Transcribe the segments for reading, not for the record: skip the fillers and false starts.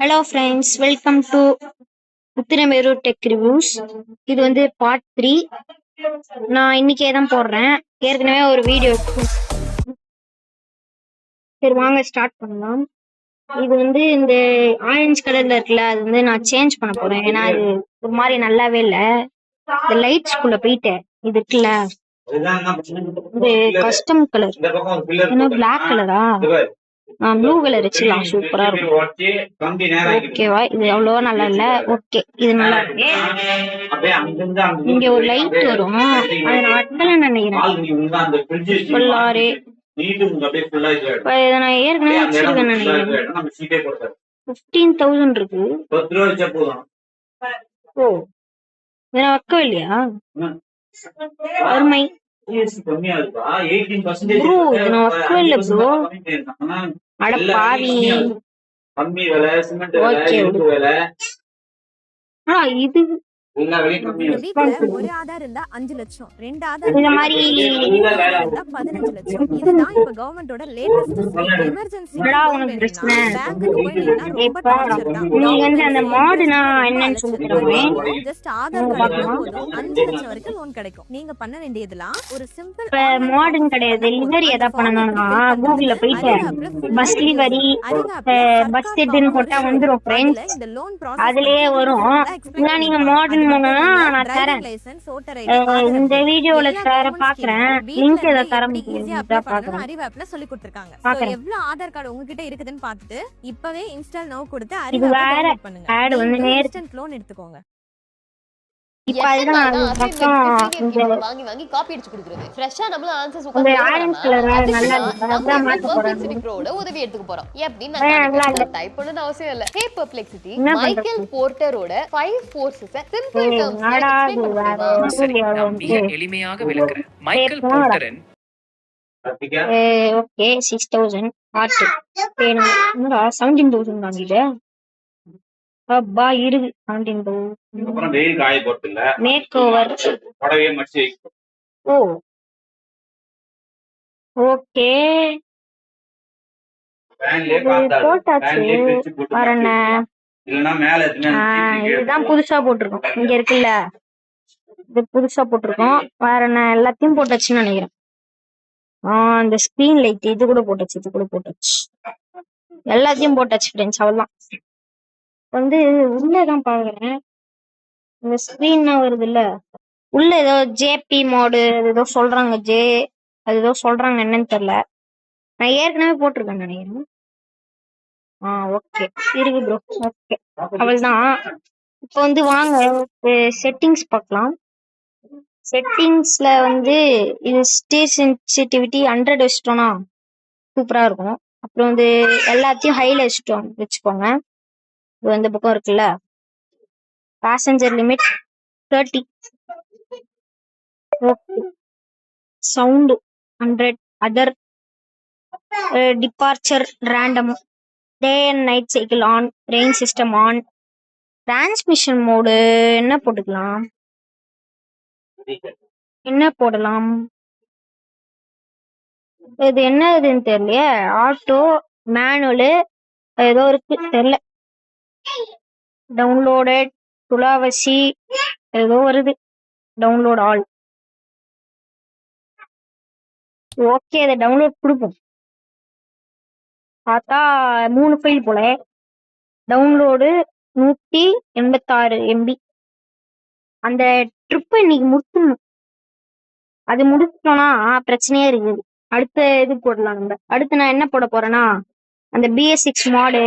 Hello friends, welcome to Uthiramerur tech reviews. இது வந்து part 3. நான் இன்னைக்கே தான் போடுறேன். ஏற்கனவே ஒரு வீடியோ. சரி வாங்க ஸ்டார்ட் பண்ணலாம். இது வந்து இந்த ஆரஞ்சு கலர்ல இருக்குல்ல, அது வந்து நான் சேஞ்ச் பண்ண போறேன். ஏன்னா அது ஒரு மாதிரி நல்லாவே இல்லை. இந்த லைட்ஸ்குள்ள போயிட்டேன். இது இருக்குல்ல, இது கஸ்டம் கலர். என்ன பிளாக் கலரா? ப்ளூ கலர் வச்சுக்கலாம், சூப்பரா இருக்கும். ஓகேவா? இது அவ்வளவா நல்லா இல்ல. ஓகே, இது நல்லா இருக்கு. இங்க ஒரு லைட் வரும், அதை நான் அட்டலன்னு நினைக்கிறேன். ஃபுல்லாரு இதை நான் ஏற்கனவே வச்சிருக்கேன் நினைக்கிறேன். 15,000 இருக்கு. ஓ, இதை நான் வைக்கவே இல்லையா? அருமை ப்ரோ, இது நான் வைக்கவே இல்லை ப்ரோ. அட பாவி. இது ஒரு ஆதார் இருந்தா 5 லட்சம், 2 ஆதார் இருந்தா 15 லட்சம். இதுதான் இப்ப கவர்மெண்டோட லேட்டஸ்ட் ஸ்கீம். எமர்ஜென்சி பேங்க்குக்கு போய் நின்னா ரொம்ப டார்ச்சர் தான். நீங்க வந்து அந்த மாடுனா என்னன்னு சொல்றேன். ஜஸ்ட் ஆதார் கார்டு போதும் 5 லட்சம் வரைக்கும் லோன் கிடைக்கும். நீங்க பண்ண வேண்டியதெல்லாம் ஒரு சிம்பிள் மாடர்ன் கிடையாது. டெலிவரி எதா பண்ணனும்னா கூகுள்ல போயிட்டு பஸ் டெலிவரி பஸ் செட்னு போட்டா வந்துரும் फ्रेंड्स. இந்த லோன் ப்ராசஸ் அதுலயே வரும். நீங்க மாடர்ன் பண்ணனும்னா நான் தரேன். இந்த வீடியோல தர பாக்குறேன். லிங்க் எத தர முடியுதா பாக்குறேன். அறிவு ஆப்ல சொல்லி கொடுத்திருக்காங்க. சோ எவ்வளவு ஆதார் கார்டு உங்ககிட்ட இருக்குதுன்னு பார்த்துட்டு இப்பவே இன்ஸ்டால் நவ கொடுத்து அறிவு ஆப் டவுன்லோட் பண்ணுங்க. ஆட் வந்து இன்ஸ்டன்ட் லோன் எடுத்துக்கோங்க. இப்ப அதுதான் வாங்கி வாங்கி காப்பி அடிச்சு குடுக்குறது. ஃப்ரெஷா நம்மள ஆன்சர்ஸ் உட்கார்ந்து ஆரஞ்சு கலர் நல்லா இருக்கு. அதான் மாத்த போறேன். Perplexity Pro-ட உதவி எடுத்துக்க போறோம். எப்படி நான் டைப் பண்ணனும் அவசியம் இல்ல. Hey Perplexity, மைக்கேல் போர்ட்டரோட 5 forces சிம்பிள் டர்ம்ஸ்ல மிக எளிமையாக விளக்குறேன். மைக்கேல் போர்ட்டரின் ஓகே 6000 ஆர்ட் வேணும். என்னடா 17000 வாங்கிட்டே. அப்பா இருக்கு 17000. அப்புறம் வெயில் காய போறது இல்ல. மேக் ஓவர் புடவைய மடிச்சு ஓ ஓகே ஃபேன்லயே காத்தாடு. போட்டாச்சு. வரண்ணே இல்லனா மேல இதுதான் புதுசா போட்டிருக்கோம். இங்க இருக்குல்ல, இது புதுசா போட்டிருக்கோம். வேற என்ன எல்லாத்தையும் போட்டாச்சுன்னு நினைக்கிறேன். இந்த ஸ்கிரீன் லைட் இது கூட போட்டாச்சு, இது கூட போட்டாச்சு, எல்லாத்தையும் போட்டாச்சு ஃப்ரெண்ட்ஸ். அவ்வளவுதான். வந்து உள்ளதான் பாக்குறேன். இந்த ஸ்கிரீன் வருது இல்ல, உள்ள ஏதோ ஜேபி மோடு ஏதோ சொல்றாங்க. அது ஏதோ சொல்றாங்க, என்னன்னு தெரியல. நான் ஏற்கனவே போட்டிருக்கேன் நினைக்கிறேன். ஓகே இருக்கு ப்ரோ. ஓகே அவள்தான். இப்போ வந்து வாங்க செட்டிங்ஸ் பார்க்கலாம். செட்டிங்ஸ்ல வந்து இது ஸ்டேஜ் சென்சிட்டிவிட்டி 100 வச்சிட்டோம்னா சூப்பரா இருக்கும். அப்புறம் வந்து எல்லாத்தையும் ஹைல வச்சுக்கோங்க. இது இந்த பக்கம் இருக்குல்ல, passenger limit 30. Okay sound 100. Other departure random, day and night cycle on, rain system on, transmission mode என்ன போட்டுக்கலாம், என்ன போடலாம், இது என்ன இதுன்னு தெரியலையே. ஆட்டோ மேனுவலு ஏதோ இருக்கு தெரியல. டவுன்லோடட் துளாவசி ஏதோ வருது. Download all. ஓகே அதை டவுன்லோட் கொடுப்போம். பார்த்தா 3 ஃபைல் போல. Download 186 MB. அந்த ட்ரிப் இன்னைக்கு முடிச்சிடணும். அது முடிச்சிட்டோம்னா பிரச்சனையே இருக்குது. அடுத்த இது போடலாம் நம்ம. அடுத்து நான் என்ன போட போறேன்னா அந்த BS6 மாடு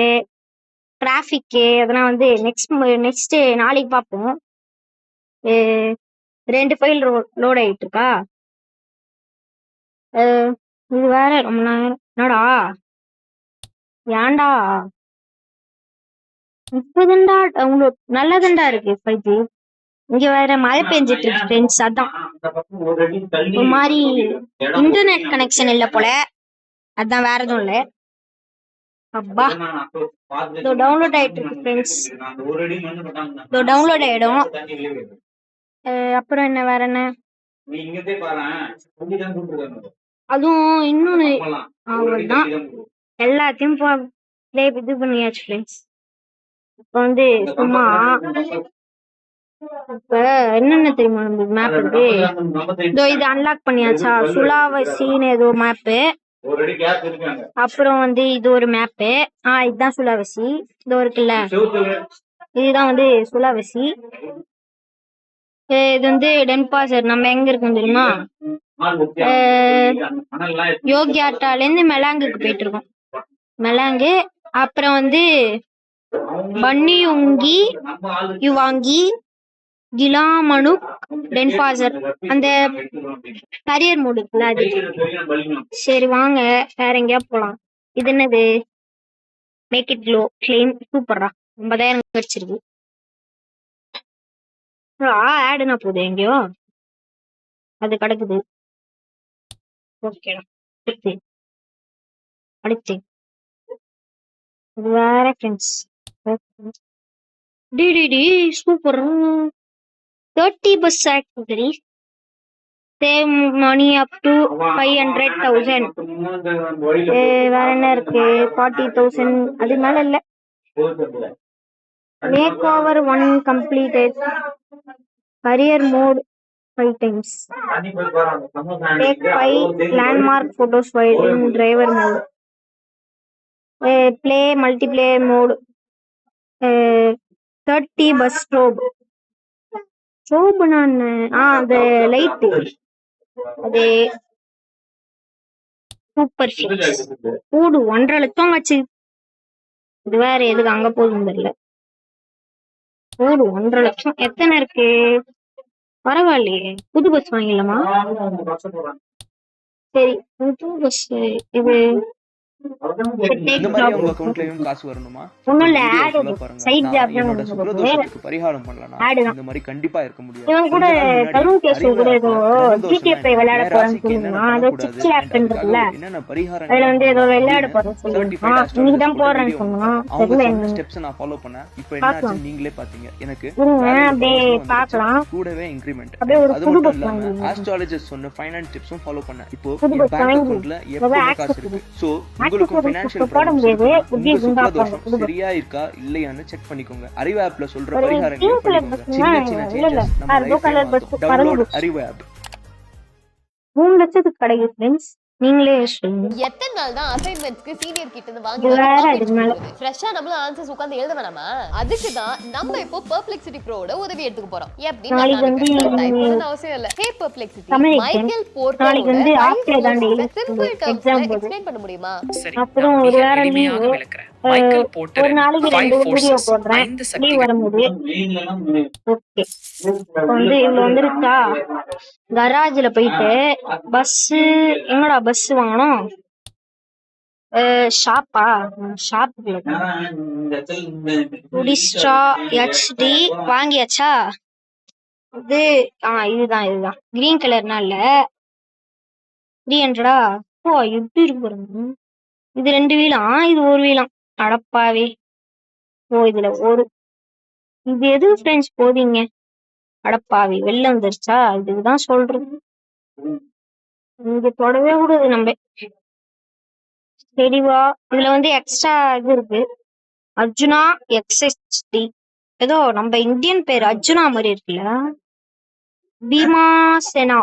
டிராஃபிக்கு அதெல்லாம் வந்து நெக்ஸ்ட் நாளைக்கு பார்ப்போம். 2 ஃபைல் லோட் ஆயிட்டு இருக்கா. இது வேற ரொம்ப நேரம். என்னடா ஏன்டா இப்பதான்டா டவுன்லோட் நல்லதான்டா இருக்கு 5G. இங்க வேற மழை பெஞ்சிட்டு இருக்கு ஃப்ரெண்ட்ஸ். அதான் ஒரு மாதிரி இன்டர்நெட் கனெக்ஷன் இல்ல போல. அதான் வேற எதுவும் இல்ல. அப்பா இதோ டவுன்லோட் ஆயிட்டு இருக்கு ஃப்ரெண்ட்ஸ். இதோ டவுன்லோட் ஆயிடும். அப்புறம் என்ன வேற என்ன, அதுவும் இன்னொன்னு அவ்வளவுதான். எல்லாத்தையும் இது பண்ணியாச்சு ஃப்ரெண்ட்ஸ். இப்ப வந்து சும்மா இப்ப என்னென்ன தெரியுமா நம்மளுக்கு மேப் இருக்கு. இதோ இது அன்லாக் பண்ணியாச்சா, சுலாவசின்னு ஏதோ மேப்பு. அப்புறம் வந்து இது ஒரு மேப்பு. இதுதான் சுலாவசி. இதோ இருக்குல்ல, இதுதான் வந்து சுலாவசி. இது வந்து டென்பாசர். நம்ம எங்க இருக்கோம் தெரியுமா? யோகியாட்டால இருந்து மெலாங்குக்கு போயிட்டு இருக்கோம். மெலாங்கு. அப்புறம் வந்து பன்னியுங்கி, யுவாங்கி, கிலாமனுக், டென்பாசர். அந்த கரியர் மோடு இருக்குல்ல அது. சரி வாங்க வேற எங்கேயா போலாம். இது என்னது? Make it glow claim. சூப்பரா 50,000 கிடைச்சிருக்கு. ஆடுனா போகுது எங்கேயோ, அது கிடக்குது. ஓகேடா. அடுத்து அடுத்து இது வேற ஃப்ரெண்ட்ஸ். டிடிடி சூப்பர். 30 பஸ் accessory. Save money up to 500,000. வேற என்ன இருக்கு? 40,000. அது மேல இல்ல. Make over 1 completed. Career mode 5 times. Take 5 landmark photos while in driver mode. Play multiplayer mode. 30 bus strobe. Strobe நான் அந்த லைட் அது சூப்பர் ஃபிக்ஸ். கூடு 1.5 லட்சம் வச்சு. இது வேற எதுக்கு அங்க போகுதுன்னு தெரியல. கூடு 1.5 லட்சம். எத்தனை இருக்கு? பரவாயில்லையே. புது பஸ் வாங்கிடலாமா? சரி புது பஸ். இது இந்த மாதிரி உங்க அக்கவுண்ட்லயும் காசு வரணுமா? ஒண்ணும் இல்ல, வீடியோ ஆட் ஃபுல்லா பாருங்க. சைட் நான் ஜாப் என்னோட சுக்ரதோஷத்துக்கு பரிகாரம் பண்ணலனா இந்த மாதிரி கண்டிப்பா இருக்க முடியாது. இவன் கூட கருண் கேஸ் கூட ஏதோ ஜிடிஎஃப் விளையாட போறேன்னு சொல்லுவான். அது சிக்ஸ் லேப் இருக்குல்ல, என்னென்ன பரிகாரம் அதுல வந்து ஏதோ விளையாட போறேன்னு சொல்லுவான். இன்னைக்கு தான் போறேன்னு சொன்னான். அவங்க சொன்ன ஸ்டெப்ஸ் நான் ஃபாலோ பண்ணேன். இப்போ என்னாச்சு நீங்களே பாத்தீங்க. எனக்கு அப்படியே பார்க்கலாம். கூடவே இன்கிரிமென்ட். அப்படியே ஒரு அது புது மட்டும் பஸ் இல்லாம வாங்கி ஆஸ்ட்ராலஜிஸ்ட் சொன்ன ஃபைனான்ஸ் டிப்ஸும் ஃபாலோ பண்ணேன். இப்போ புது என் பஸ் பேங்க் வாங்கி அக்கவுண்ட்ல எப்பவுமே காசு இருக்கு. சோ உங்களுக்கு ஃபைனான்ஷியல் போட முடியாது. புத்தி இருந்தா சுக்ரதோஷம் சரியா இருக்கா இல்லையான்னு செக் பண்ணிக்கோங்க. அறிவு ஆப்ல சொல்ற ஒரு பரிகாரங்களை green color பண்ணுங்க. bus சின்ன சின்ன இல்ல இல்ல, சேஞ்சஸ் நம்ம ப்ளூ கலர் பஸ் லைஃப்ல டவுன்லோட் அறிவு ஆப். 3 லட்சத்துக்கு கிடைக்கும் ஃப்ரெண்ட்ஸ். நீங்களே சொல்லுங்க. எத்தனை நாள் தான் அசைன்மெண்ட்ஸ்க்கு சீனியர் கிட்ட இருந்து வாங்கி இது வேற இதுக்கு மேல. ஃப்ரெஷ்ஷா நம்மள ஆன்சர்ஸ் உட்கார்ந்து எழுத வேணாமா? அதுக்கு தான் நம்ம இப்போ பெர்ப்ளெக்சிட்டி ப்ரோட உதவி எடுத்துக்க போறோம். எப்படி நாளைக்கு வந்து டைப் பண்ணனும் அவசியம் இல்ல. ஹே பெர்ப்ளெக்சிட்டி, தமிழ் மைக்கேல் நாளைக்கு வந்து போர்ட்டரோட ஆஃப்டே தான் டெய்லி சிம்பிள் எக்ஸாம் டர்ம்ஸ்ல போகுது. எக்ஸ்பிளைன் பண்ண முடியுமா? சரி, அப்புறம் நான் ஒரு மிக வேற எளிமையாக லீவு. விளக்குறேன். மைக்கேல் ஒரு போர்ட்டரின் நாளைக்கு 5 2 வீடியோ forces, போடுறேன் 5 லீவ் சக்திகள். வரும்போது. ஓகே, இப்போ வந்து இவ்வளவு வந்துருக்கா. கராஜ்ல போயிட்டு பஸ் எங்கடா பஸ் வாங்கணும்? ஷாப்பா? ஷாப்புக்குள்ள குடிஸ்ட்ரா ஹெச்டி வாங்கியாச்சா? இது இதுதான் இதுதான் கிரீன் கலர்னா இல்ல 300. எப்படி இருக்கு பாருங்க. இது 2 வீலாம், இது ஒரு வீலாம். அடப்பாவே. இதுல ஒரு இது எது ஃப்ரெண்ட்ஸ் போதீங்க? அடப்பாவி வெளில வந்துருச்சா? இதுதான் சொல்றது. இங்க தொடவே கூடாது நம்ம. தெளிவா இதுல வந்து எக்ஸ்ட்ரா இது இருக்கு. அர்ஜுனா எக்ஸ்எஸ்டி. ஏதோ நம்ம இந்தியன் பேர் அர்ஜுனா மாதிரி இருக்குல்ல. பீமாசேனா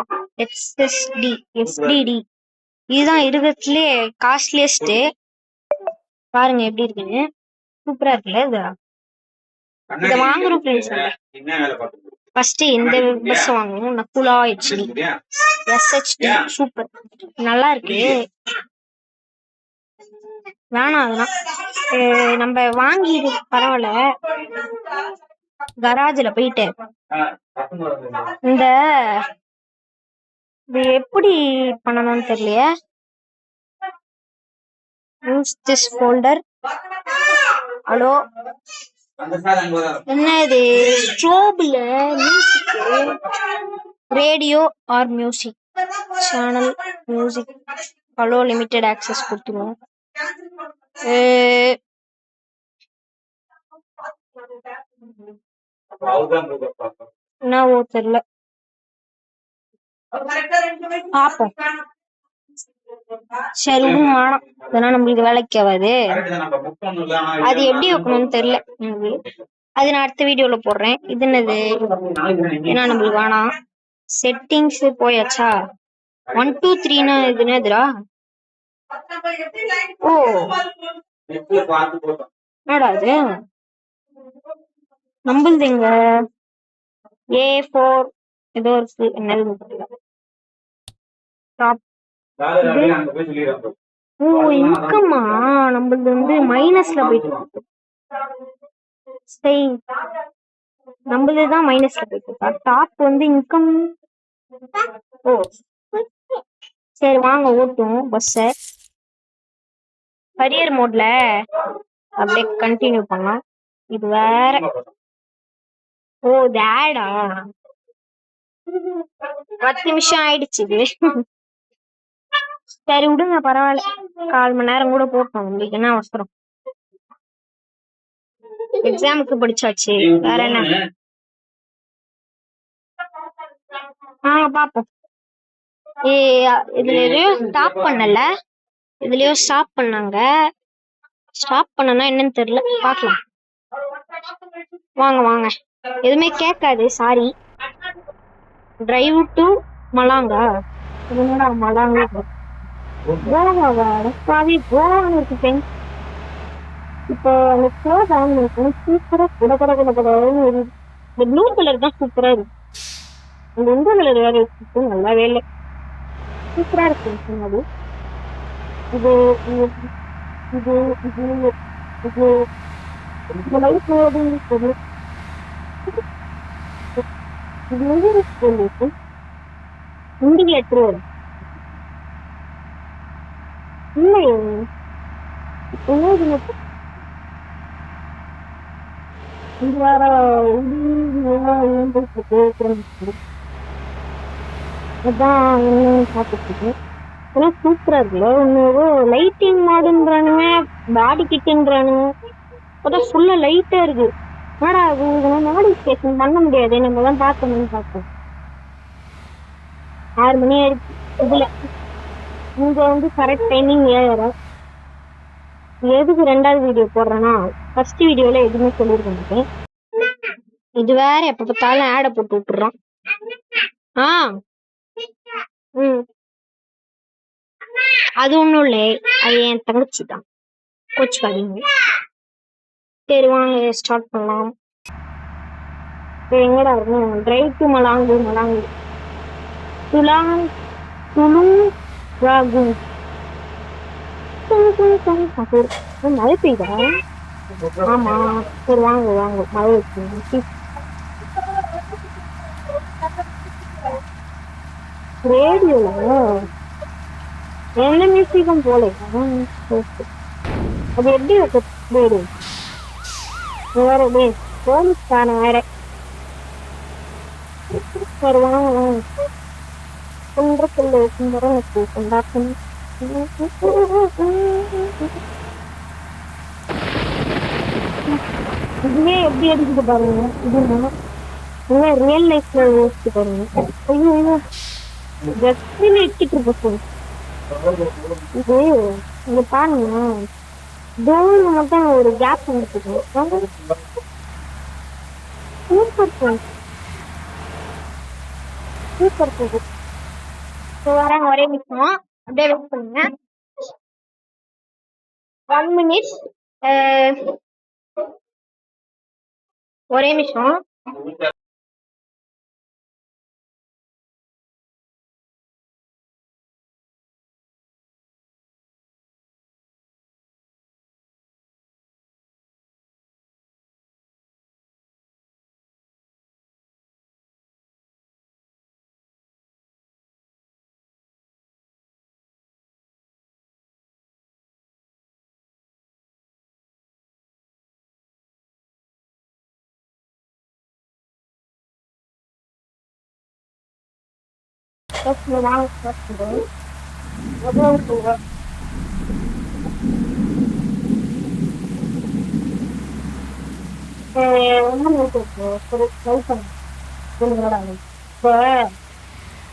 எக்ஸ்எஸ்டி எஸ்டிடி. இதுதான் இருக்கிறதுலே காஸ்ட்லியஸ்ட். பாருங்க எப்படி இருக்குன்னு. சூப்பரா இருக்குல்ல இது. இத வாங்குறோம் ஃப்ரெண்ட்ஸ். ஃபர்ஸ்ட் இந்த பஸ் வாங்கணும். நக்குலா ஹெச்டி எஸ்ஹெச்டி. சூப்பர், நல்லா இருக்கு. வேணாம் அதெல்லாம் நம்ம வாங்கி பரவாயில்ல. கராஜ்ல போயிட்டு இந்த இது எப்படி பண்ணணும்னு தெரியலையே. Use this folder. ஹலோ, என்ன இது? ஸ்ட்ரோப்ல music, radio or music channel music. Hello limited access கொடுத்துருவோம். என்னவோ தெரியல, பாப்போம். சரி விடுங்க வேணாம், இதெல்லாம் நம்மளுக்கு வேலைக்கு ஆகாது. கரெக்ட் தான், நம்ம புக் பண்ணல. ஆனா அது எப்படி வைக்கணும்னு தெரியல எனக்கு. அது நான் அடுத்த வீடியோல போடுறேன். இது என்னது? ஏன்னா நம்மளுக்கு வேணாம். செட்டிங்ஸ் போயாச்சா? 1 2 3னா இது என்னதுடா? ஓ நெட்ல பார்த்து போட்டோம். என்னடா இது? நம்மளுது எங்க A4 ஏதோ இருக்கு, என்னது தெரியல. Top. வேலை அங்க போய் சொல்லிடுறாங்க. ஓ இன்கம்மா நம்மளது வந்து மைனஸ்ல போயிட்டு இருக்கு. சரி நம்மளதுதான் மைனஸ்ல போயிட்டு இருக்கா. டாப் வந்து இன்கம். ஓ சரி வாங்க ஓட்டும் பஸ்ஸ. கரியர் மோட்ல அப்படியே கண்டினியூ பண்ணலாம். இது வேற. ஓ இது ஆடா? 10 நிமிஷம் ஆயிடுச்சு இது. சரி விடுங்க பரவாயில்ல, 1/4 மணி நேரம் கூட போட்டோம். உங்களுக்கு என்ன அவசரம்? எக்ஸாமுக்கு படிச்சாச்சு, வேற என்ன? பாப்போம். இதுலயும் ஸ்டாப் பண்ணல, இதுலயும் ஸ்டாப் பண்ணாங்க. ஸ்டாப் பண்ணனா என்னன்னு தெரியல, பாக்கலாம். வாங்க வாங்க, எதுவுமே கேட்காது. சாரி. டிரைவ் டு மலாங்கா. என்னடா மலாங்கா? கோவாவா? பாவி கோவான்னு இருக்கு ஃப்ரெண்ட்ஸ். இப்போ அந்த ஸ்லோ டவுன் இருக்கு, சூப்பரா குட குட குட குடன்னு ஒரு இந்த ப்ளூ கலர் தான் சூப்பரா இருக்கு. அந்த இந்த கலர் வேற இருக்கு, நல்லாவே இல்லை. சூப்பரா இருக்கு அது. இது இது இது இது இது இந்த லைட் இது இருக்கு இண்டிகேட்டர் இல்லை. இப்போ இது வேற அதான் என்ன பார்த்துட்டு இதெல்லாம் சூப்பரா இருக்குல்ல. ஒன்று லைட்டிங் மாடுன்றானுங்க, பாடி கிட்டுன்றானுங்க. அதான் ஃபுல்லா லைட்டா இருக்கு. என்னடா அது? இதெல்லாம் மாடிஃபிகேஷன் பண்ண முடியாது, நம்ம தான் பார்க்கணும்னு பார்த்தோம். 6 மணி ஆயிடுச்சு. இதுல இங்க வந்து கரெக்ட் டைமிங் 7:30. எதுக்கு 2வது வீடியோ போடுறேன்னா, ஃபர்ஸ்ட் வீடியோல எதுவுமே சொல்லியிருக்க மாட்டேன். இது வேற எப்ப பார்த்தாலும் ஆடை போட்டு விட்டுறான். அது ஒண்ணும் இல்லை, அது என் தங்கச்சி தான், கோச்சுக்காதீங்க. சரி வாங்க ஸ்டார்ட் பண்ணலாம். எங்கடா இருக்கும்? டிரைவ் டு மலாங்கு. மலாங்கு துலாங் துலுங் ராகு. மழை பெய்யுதா? ஆமா. சரி வாங்க வாங்க, மழை வச்சு ரேடியோல எந்த மியூசிக்கும் போல. அது எப்படி ரேடியோ வேற போலீஸ்கான வேற. சரி வாங்க வாங்க. குன்றக்குள்ள கும்பரனுக்கு கொண்டாட்டம். இதுவே எப்படி அடிச்சுட்டு பாருங்க. இது ரியல் லைஃப்ல யோசிச்சு பாருங்க. ஐயோ ஐயோ ஜஸ்ட் வச்சுட்டு இருப்போம். இது இங்க பாருங்க, டோர் மட்டும் ஒரு கேப் கொடுத்துக்கணும். Super super. வராங்க, ஒரே நிமிஷம் அப்படியே வெயிட் பண்ணுங்க. 1 minute. ஒரே நிமிஷம்.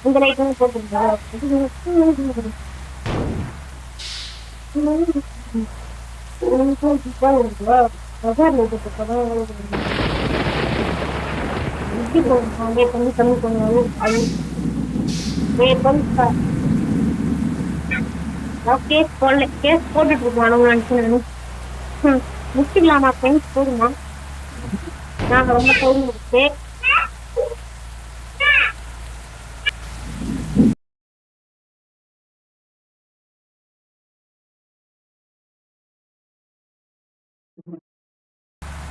இந்த லைட் போட்டுருக்கா? கேஸ் போட்டுட்டு இருக்கோம் நினைச்சு முடிச்சுக்கலாமா ஃப்ரெண்ட்ஸ் போதுமா நாங்க ரொம்ப டைம் இருக்கு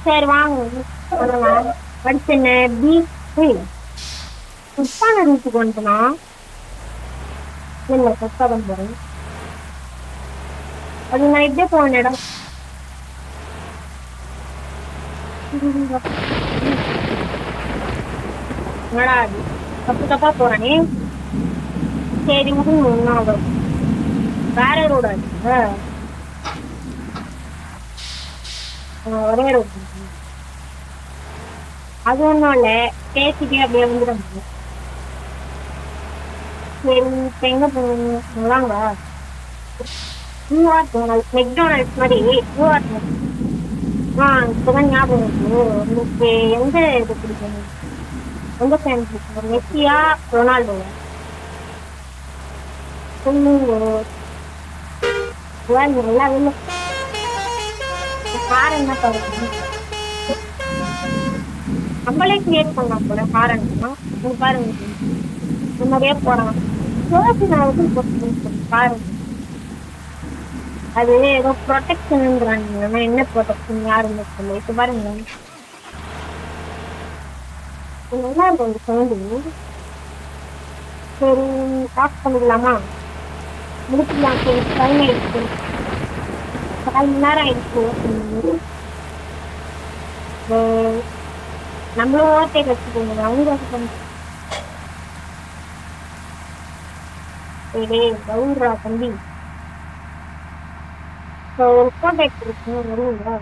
சரி வாங்க அடுத்து என்ன சுத்தான ரூட்டுக்கு வந்துட்டோம்னா இல்ல சத்தாதான் போறேன் அது நான் எப்படியே போன இடம் என்னடா அது தப்பு தப்பா போறானே சரி வரும் வேற ரோடு ஒரே ரோடு அது ஒன்றும் இல்லை பேசிட்டே அப்படியே வந்துடுறாங்க சரி இப்போ எங்க போகணும் நல்லாங்க மெக்டானல்ட்ஸ் மாதிரி இப்பதான் ஞாபகம் இருக்கு உங்களுக்கு எந்த இது பிடிக்கும் எந்த ஃபேன் பிடிக்கும் மெஸ்ஸியா ரொனால்டோவா நல்லா இல்லை கார் என்ன தவிர நம்மளே கிரியேட் பண்ணலாம் போல காரன்னா பாருங்க முன்னாடியே போறான் பாருங்க அது ஏதோ ப்ரொடெக்ஷன்ங்கிறாங்க என்ன ப்ரொடெக்ஷன் யாருமே சொல்ல இப்ப பாருங்க நல்லா இருக்கும் அந்த சவுண்டு சரி ஆஃப் பண்ணிடலாமா முடிச்சுக்கலாம் சரி டைம் ஆயிடுச்சு 4 மணி நேரம் ஆயிடுச்சு நம்மளும் ஓட்டை வச்சுக்கோங்க அவங்க கவுரா தம்பி ஒரு கான்டாக்ட் இருக்கு வருவீங்களா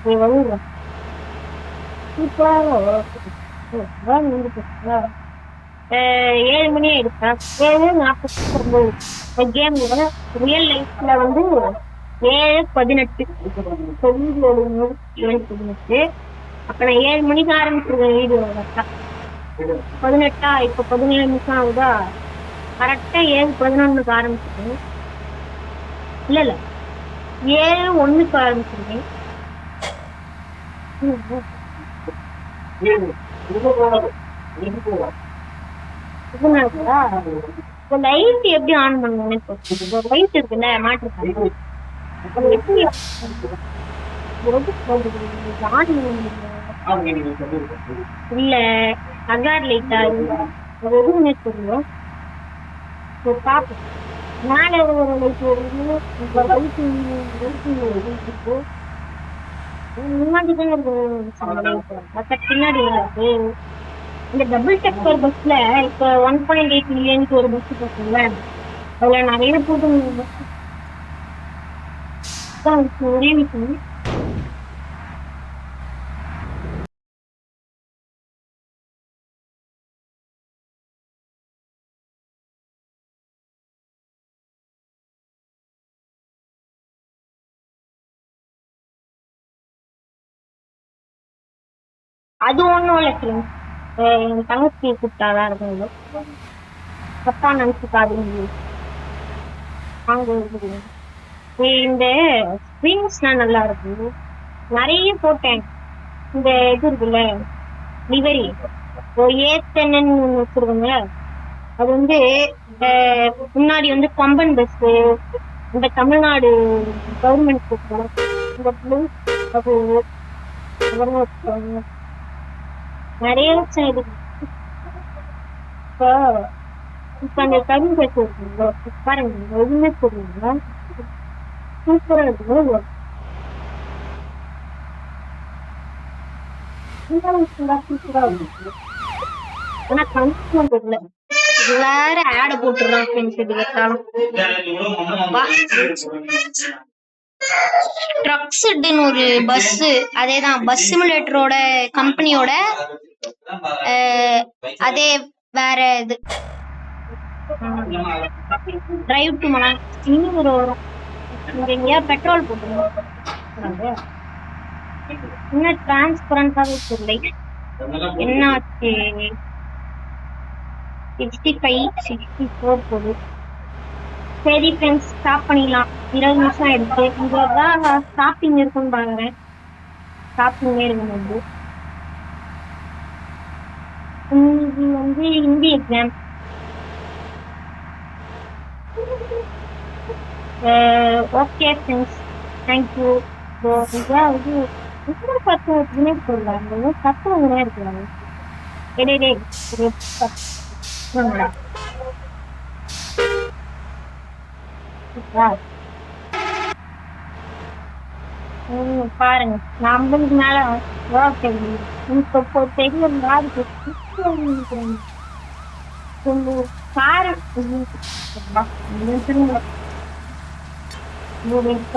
நீ வருவீங்களா இப்போ 7 மணி ஆயிடுச்சா 7:49 கேம் ரியல் லைஃப்ல வந்து 7:18 அப்ப நான் 7 மணிக்கு ஆரம்பிச்சிருக்கேன் வீடியோ 18 இப்ப 17 நிமிஷம் ஆகுதா கரெக்டா 7:11 ஆரம்பிச்சிருக்கேன் இல்ல 7:01 ஆரம்பிச்சிருக்கேன் லைட் எப்படி ஆன் பண்ணுவோம் லைட் இருக்குல்ல மாட்டிருக்காங்க எப்படி இல்ல அகார் லைட்டா எதுவுமே தெரியும் பாப்போம் மேல ஒரு லைட் முன்னாடிதான் இருக்கு பின்னாடி இருக்கு இந்த டபுள் டெக்கர் பஸ்ல இப்ப 1.8 மில்லியனுக்கு ஒரு பஸ் போச்சுல்ல அதுல நிறைய புது பஸ் ஒரே விஷயம் அது ஒண்ணும் இல்ல ஃப்ரெண்ட்ஸ் என் தங்கச்சி கூப்பிட்டாதான் இருக்கும் தப்பா நினைச்சுக்காதீங்க இந்த ஸ்ப்ரிங்ஸ்லாம் நல்லா இருக்கு நிறைய போட்டேன் இந்த இது இருக்குல்ல லிவரி ஏத்தன்னு வச்சிருக்கோங்க அது வந்து முன்னாடி வந்து கம்பன் பஸ் இந்த தமிழ்நாடு கவர்மெண்ட் இந்த அது நிறைய விஷயம் இருக்கு இப்ப அந்த தமிழ் பஸ் இருக்குங்களோ பாருங்க எதுவுமே சொல்லுங்க சூப்பரா இருக்கு ஆனா கன்ஃபியூஸ் இல்ல வேற ஆட போட்டுறான் ஃப்ரெண்ட்ஸ் இது கேட்டாலும் ட்ரக்ஸ்ன்னு ஒரு பஸ் அதேதான் பஸ் சிமுலேட்டரோட கம்பெனியோட அதே வேற இது டிரைவ் டு மலா இன்னும் வரும். இங்க எங்கேயா பெட்ரோல் போட்டுருங்க. இன்னும் டிரான்ஸ்பரண்டாவே தெரியல. என்னாச்சு? 65 64 போகுது. சரி ஃப்ரெண்ட்ஸ், ஸ்டாப் பண்ணிடலாம். 20 நிமிஷம் ஆயிடுச்சு. இங்கதான் ஸ்டாப்பிங் இருக்குன்னு பாக்குறேன். ஸ்டாப்பிங்கே இருக்கும்போது இன்னைக்கு Hindi exam. Okay friends, thank you. இன்னொரு 10 மினிட் சொல்றாங்க. 10 மணி நேரம் இருக்கிறாங்க. இடையிலே பாருங்க, 50 மேல பெரிய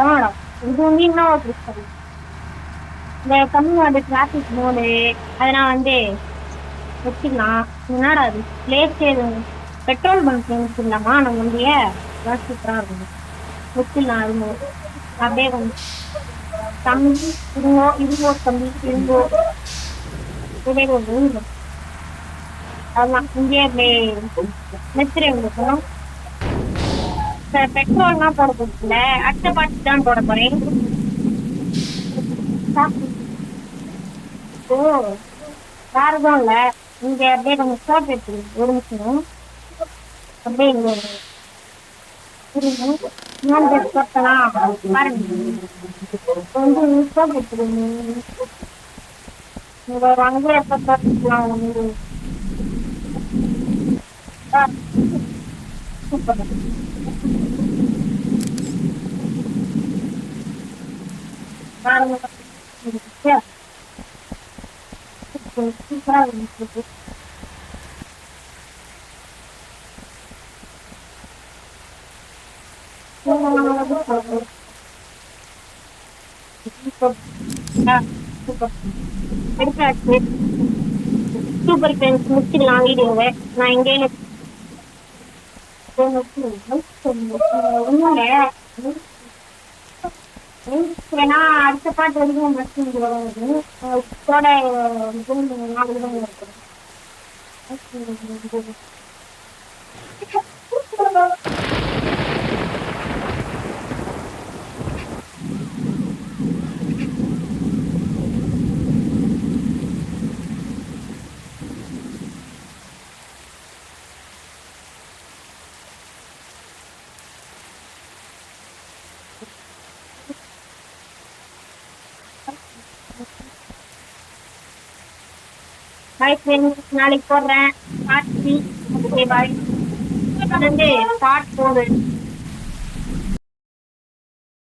பாரு. இது இன்னும் இந்த தமிழ்நாடு டிராபிக் மோடு அதை நான் வச்சுக்கலாம். என்னடா அது பிளேஸ் பெட்ரோல் பங்க் வச்சுக்கலாமா? நம்ம வண்டிய சூப்பரா இருக்கும். வச்சுக்கலாம். அது அப்படியே தம்பி இருங்கோ தம்பி இருங்கோ. அதெல்லாம் இங்கே அப்படியே நிறுத்துறேன். பெட்ரோல்லாம் போட போறதுல அடுத்த பாட்டு தான் போட போறேன். ஓ வேறதும் இல்ல, இங்க அப்படியே கொஞ்சம் ஸ்டாப் எடுத்துருக்கு. ஒரு நிமிஷம் அப்படியே இங்க ஸ்டாப் எடுத்துருங்க. அங்கே எப்ப பார்த்துக்கலாம். சூப்பர். சூப்பரா இருந்துச்சு. சூப்பர் ஃப்ரெண்ட்ஸ், முடிச்சுக்கலாம் வீடியோவை. நான் இங்கே ஏன்னா அடுத்த பாட்டு வரைக்கும் பஸ் பாய் ஃப்ரெண்ட்ஸ், நாளைக்கு போடுறேன் பார்ட் 3. Okay bye. அது பார்ட் 4.